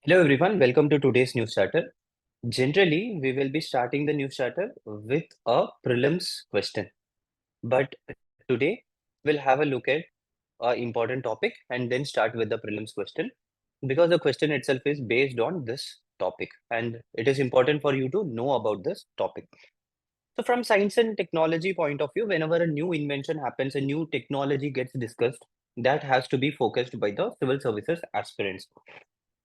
Hello everyone, welcome to today's news starter. Generally, we will be starting the news starter with a prelims question. But today, we'll have a look at an important topic and then start with the prelims question because the question itself is based on this topic and it is important for you to know about this topic. So from science and technology point of view, whenever a new invention happens, a new technology gets discussed, that has to be focused by the civil services aspirants.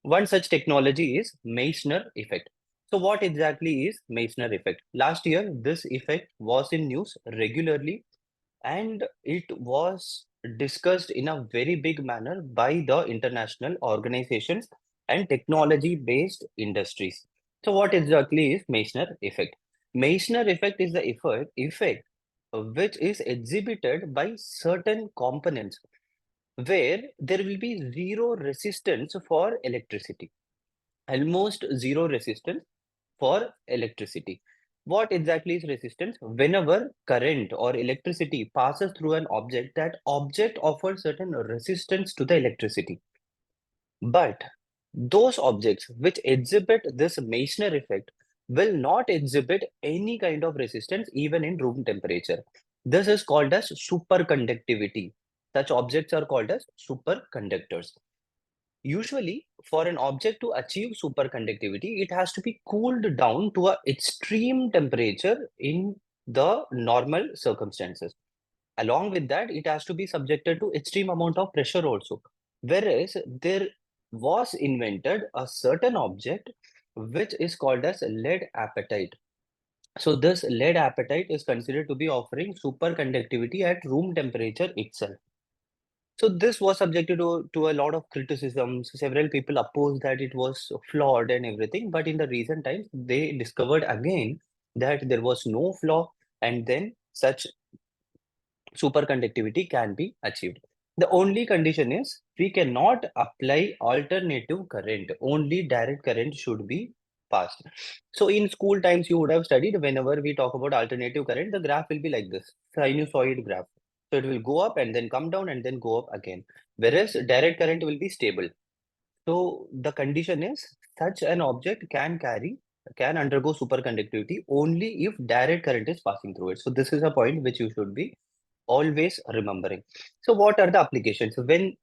One such technology is Meissner effect. So what exactly is Meissner effect? Last year, this effect was in news regularly and it was discussed in a very big manner by the international organizations and technology-based industries. So what exactly is Meissner effect? Meissner effect is the effect which is exhibited by certain components where there will be zero resistance for electricity, almost zero resistance for electricity. What exactly is resistance? Whenever current or electricity passes through an object, that object offers certain resistance to the electricity. But those objects which exhibit this Meissner effect will not exhibit any kind of resistance even in room temperature. This is called as superconductivity. Such objects are called as superconductors. Usually, for an object to achieve superconductivity, it has to be cooled down to an extreme temperature in the normal circumstances. Along with that, it has to be subjected to extreme amount of pressure also. Whereas there was invented a certain object which is called as lead apatite. So this lead apatite is considered to be offering superconductivity at room temperature itself. So this was subjected to a lot of criticisms. Several people opposed that it was flawed and everything, but in the recent times, they discovered again that there was no flaw, and then such superconductivity can be achieved. The only condition is we cannot apply alternative current. Only direct current should be passed. So in school times, you would have studied whenever we talk about alternative current, the graph will be like this, sinusoid graph. So it will go up and then come down and then go up again. Whereas direct current will be stable. So the condition is such an object can undergo superconductivity only if direct current is passing through it. So this is a point which you should be always remembering. So what are the applications? When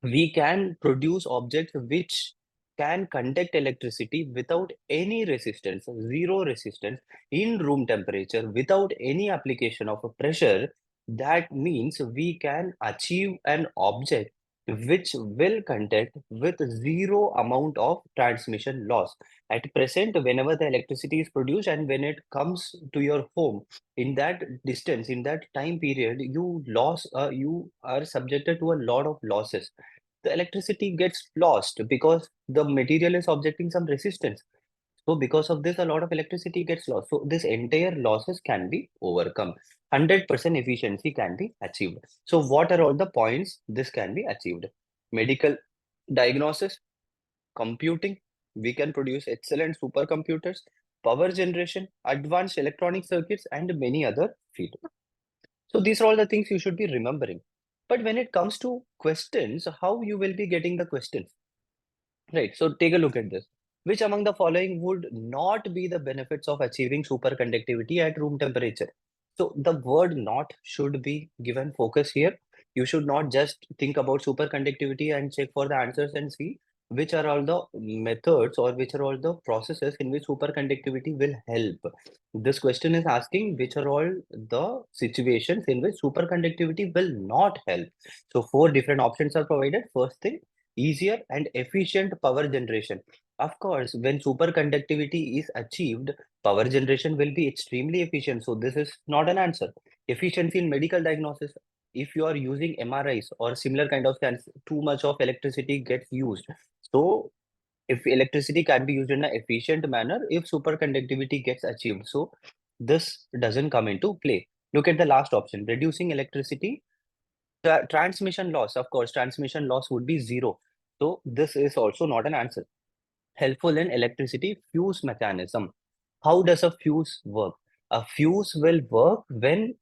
we can produce objects which can conduct electricity without any resistance, zero resistance in room temperature, without any application of a pressure, that means we can achieve an object which will conduct with zero amount of transmission loss. At present, whenever the electricity is produced and when it comes to your home, in that distance, in that time period, you are subjected to a lot of losses. The electricity gets lost because the material is objecting some resistance. So because of this, a lot of electricity gets lost. So this entire losses can be overcome. 100% efficiency can be achieved. So what are all the points this can be achieved? Medical diagnosis, computing, we can produce excellent supercomputers, power generation, advanced electronic circuits, and many other fields. So these are all the things you should be remembering. But when it comes to questions, how you will be getting the questions? Right. So take a look at this. Which among the following would not be the benefits of achieving superconductivity at room temperature? So the word not should be given focus here. You should not just think about superconductivity and check for the answers and see which are all the methods or which are all the processes in which superconductivity will help. This question is asking which are all the situations in which superconductivity will not help. So four different options are provided. First thing, easier and efficient power generation. Of course, when superconductivity is achieved, power generation will be extremely efficient. So this is not an answer. Efficiency in medical diagnosis. If you are using MRIs or similar kind of scans, too much of electricity gets used. So if electricity can be used in an efficient manner, if superconductivity gets achieved. So this doesn't come into play. Look at the last option, reducing electricity transmission loss. Of course, transmission loss would be zero. So this is also not an answer. Helpful in electricity fuse mechanism. How does a fuse work? A fuse will work when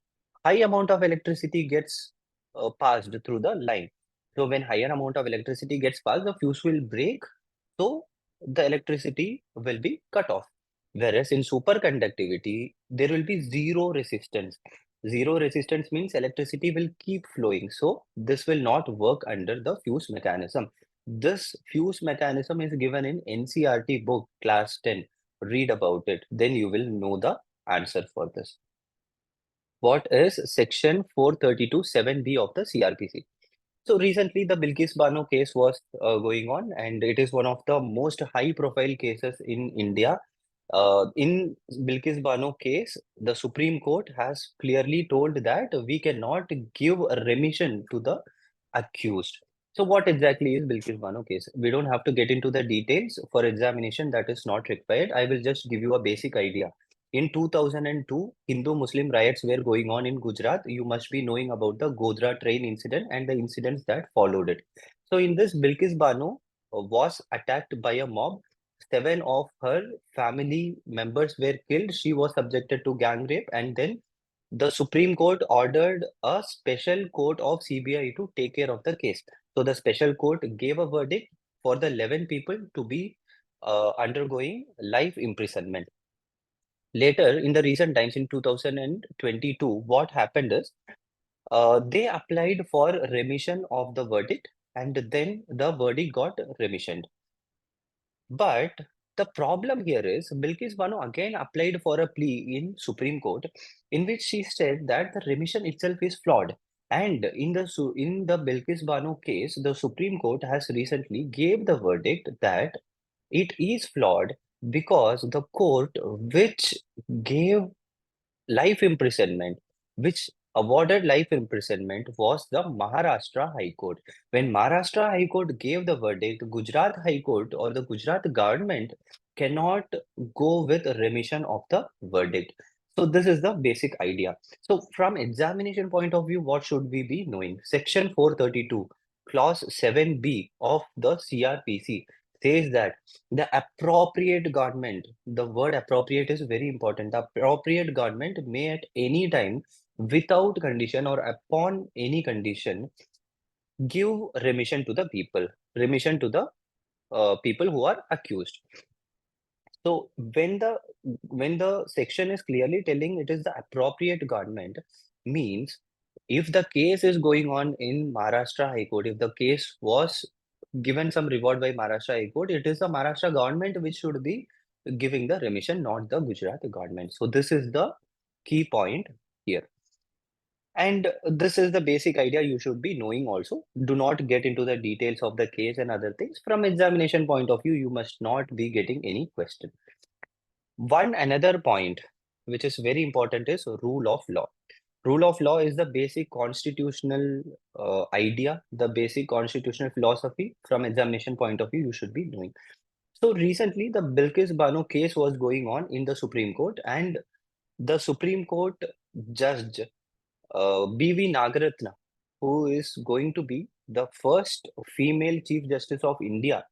high amount of electricity gets passed through the line. So when higher amount of electricity gets passed, the fuse will break So the electricity will be cut off. Whereas in superconductivity, there will be zero resistance. Zero resistance means electricity will keep flowing. So this will not work under the fuse mechanism. This fuse mechanism is given in NCRT book, class 10. Read about it. Then you will know the answer for this. What is section 432 7B of the CRPC? So recently, the Bilkis Bano case was going on, and it is one of the most high-profile cases in India. In Bilkis Bano case, the Supreme Court has clearly told that we cannot give a remission to the accused. So what exactly is Bilkis Bano case? We don't have to get into the details for examination, that is not required. I will just give you a basic idea. In 2002, Hindu-Muslim riots were going on in Gujarat. You must be knowing about the Godhra train incident and the incidents that followed it. So in this, Bilkis Bano was attacked by a mob. Seven of her family members were killed. She was subjected to gang rape, and then the Supreme Court ordered a special court of CBI to take care of the case. So the special court gave a verdict for the 11 people to be undergoing life imprisonment. Later, in the recent times, in 2022, what happened is they applied for remission of the verdict, and then the verdict got remissioned. But the problem here is Bilkis Bano again applied for a plea in Supreme Court, in which she said that the remission itself is flawed. And in the Bilkis Bano case, the Supreme Court has recently gave the verdict that it is flawed because the court which gave life imprisonment, which awarded life imprisonment, was the Maharashtra High Court. When Maharashtra High Court gave the verdict, Gujarat High Court or the Gujarat government cannot go with remission of the verdict. So this is the basic idea. So from examination point of view, what should we be knowing? Section 432, clause 7B of the CRPC says that the appropriate government, the word appropriate is very important. The appropriate government may at any time, without condition or upon any condition, give remission to the people, remission to the people who are accused. So when the section is clearly telling it is the appropriate government, means if the case is going on in Maharashtra High Court, if the case was given some reward by Maharashtra High Court, it is the Maharashtra government which should be giving the remission, not the Gujarat government. So this is the key point here. And this is the basic idea you should be knowing also. Do not get into the details of the case and other things. From examination point of view, you must not be getting any question. One another point which is very important is rule of law. Rule of law is the basic constitutional idea, the basic constitutional philosophy. From examination point of view, you should be knowing. So recently, the Bilkis Bano case was going on in the Supreme Court, and the Supreme Court judge B.V. Nagaratna, who is going to be the first female Chief Justice of India.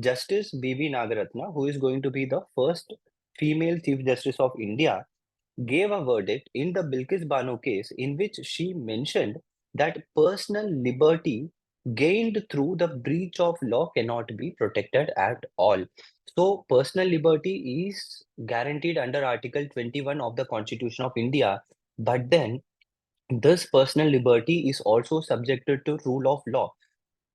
Justice B.V. Nagaratna, who is going to be the first female Chief Justice of India, gave a verdict in the Bilkis Bano case in which she mentioned that personal liberty gained through the breach of law cannot be protected at all. So, personal liberty is guaranteed under Article 21 of the Constitution of India, but then this personal liberty is also subjected to rule of law.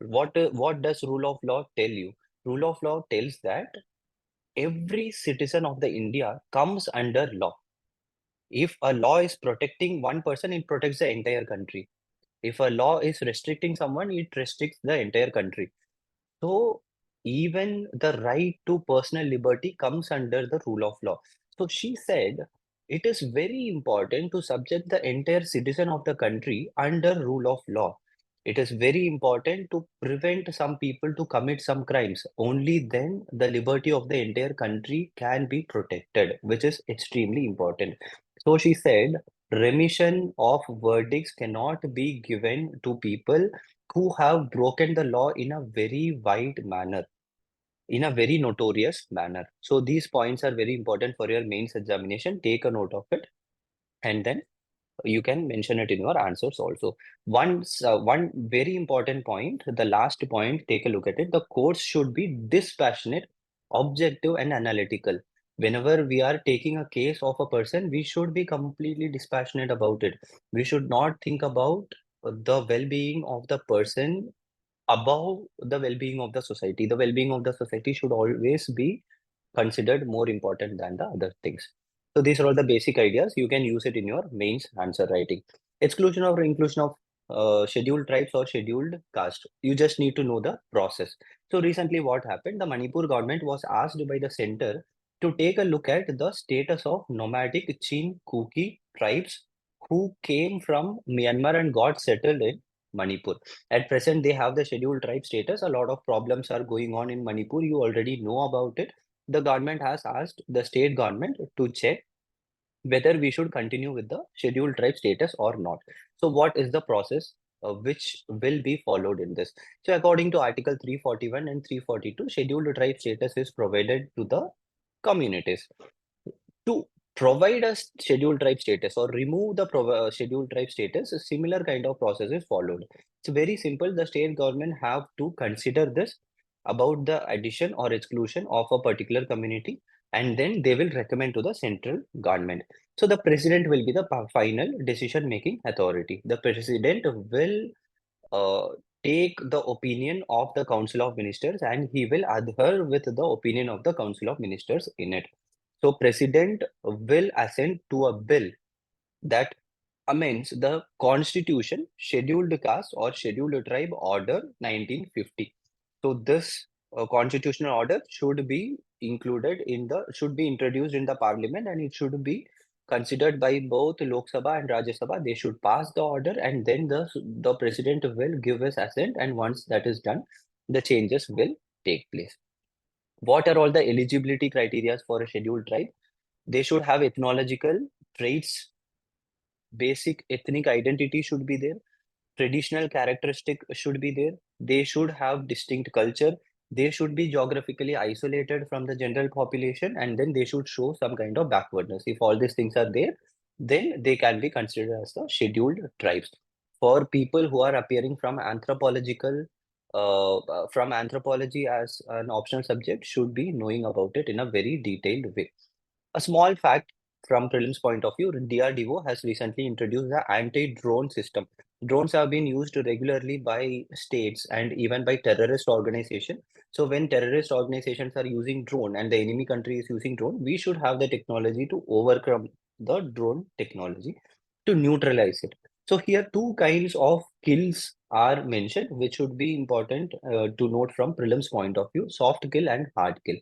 What does rule of law tell you? Rule of law tells that every citizen of the India comes under law. If a law is protecting one person, it protects the entire country. If a law is restricting someone, it restricts the entire country. So even the right to personal liberty comes under the rule of law. So she said it is very important to subject the entire citizen of the country under rule of law. It is very important to prevent some people to commit some crimes. Only then the liberty of the entire country can be protected, which is extremely important. So she said remission of verdicts cannot be given to people who have broken the law in a very wide manner, in a very notorious manner. So these points are very important for your mains examination. Take a note of it. And then You can mention it in your answers also. One very important point, the last point, take a look at it. The course should be dispassionate, objective, and analytical. Whenever we are taking a case of a person, we should be completely dispassionate about it. We should not think about the well-being of the person above the well-being of the society. The well-being of the society should always be considered more important than the other things. So these are all the basic ideas. You can use it in your mains answer writing. Exclusion or inclusion of scheduled tribes or scheduled caste. You just need to know the process. So recently what happened? The Manipur government was asked by the center to take a look at the status of nomadic Chin Kuki tribes who came from Myanmar and got settled in Manipur. At present, they have the scheduled tribe status. A lot of problems are going on in Manipur. You already know about it. The government has asked the state government to check whether we should continue with the scheduled tribe status or not. So what is the process which will be followed in this? So according to Article 341 and 342, scheduled tribe status is provided to the communities. To provide a scheduled tribe status or remove the scheduled tribe status, a similar kind of process is followed. It's very simple. The state government have to consider this about the addition or exclusion of a particular community, and then they will recommend to the central government. So the president will be the final decision making authority. The president will uh, take the opinion of the council of ministers, and he will adhere with the opinion of the council of ministers in it. So president will assent to a bill that amends the Constitution, Scheduled Caste or Scheduled Tribe Order 1950. So this constitutional order should be should be introduced in the parliament, and it should be considered by both Lok Sabha and Rajya Sabha. They should pass the order, and then the president will give his assent, and once that is done, the changes will take place. What are all the eligibility criteria for a scheduled tribe? They should have ethnological traits, basic ethnic identity should be there, traditional characteristic should be there, they should have distinct culture, they should be geographically isolated from the general population, and then they should show some kind of backwardness. If all these things are there, then they can be considered as the scheduled tribes. For people who are appearing from anthropology as an optional subject, should be knowing about it in a very detailed way. A small fact from prelims point of view, DRDO has recently introduced the anti-drone system. Drones have been used regularly by states and even by terrorist organizations. So when terrorist organizations are using drone and the enemy country is using drone, we should have the technology to overcome the drone technology to neutralize it. So here two kinds of kills are mentioned, which should be important to note from prelims point of view: soft kill and hard kill.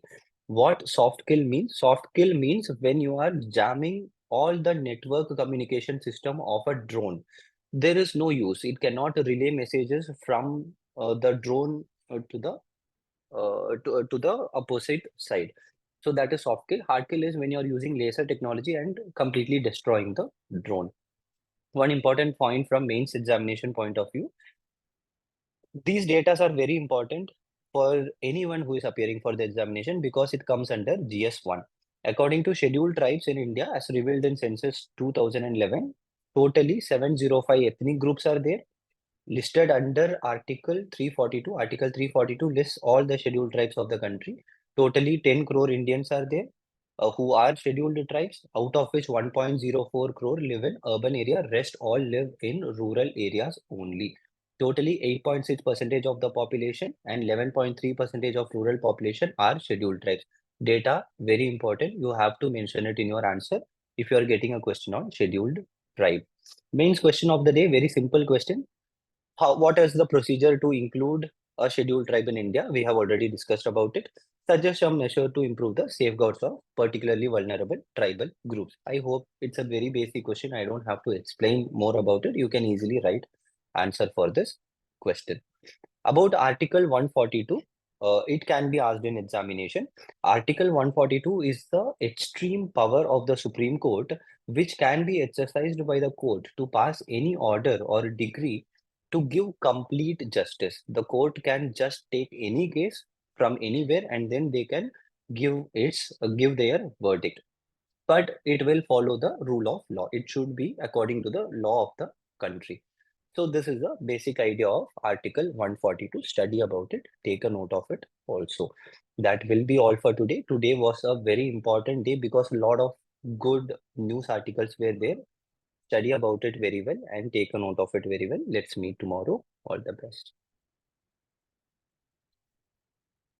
What soft kill means? Soft kill means when you are jamming all the network communication system of a drone. There is no use. It cannot relay messages from the drone to the opposite side. So that is soft kill. Hard kill is when you are using laser technology and completely destroying the drone. One important point from mains examination point of view, these data are very important for anyone who is appearing for the examination because it comes under GS1. According to scheduled tribes in India, as revealed in Census 2011, totally 705 ethnic groups are there listed under Article 342. Article 342 lists all the scheduled tribes of the country. Totally 10 crore Indians are there who are scheduled tribes, out of which 1.04 crore live in urban area, rest all live in rural areas only. Totally 8.6 percentage of the population and 11.3 percentage of rural population are scheduled tribes. Data very important. You have to mention it in your answer if you are getting a question on scheduled tribe. Mains question of the day, very simple question. What is the procedure to include a scheduled tribe in India? We have already discussed about it. Suggest some measure to improve the safeguards of particularly vulnerable tribal groups. I hope it's a very basic question. I don't have to explain more about it. You can easily write answer for this question. About Article 142, it can be asked in examination. Article 142 is the extreme power of the Supreme Court, which can be exercised by the court to pass any order or decree to give complete justice. The court can just take any case from anywhere and then they can give their verdict. but it will follow the rule of law. It should be according to the law of the country. So this is the basic idea of Article 142. Study about it. Take a note of it also. That will be all for today. Today was a very important day because a lot of good news articles were there. Study about it very well and take a note of it very well. Let's meet tomorrow. All the best.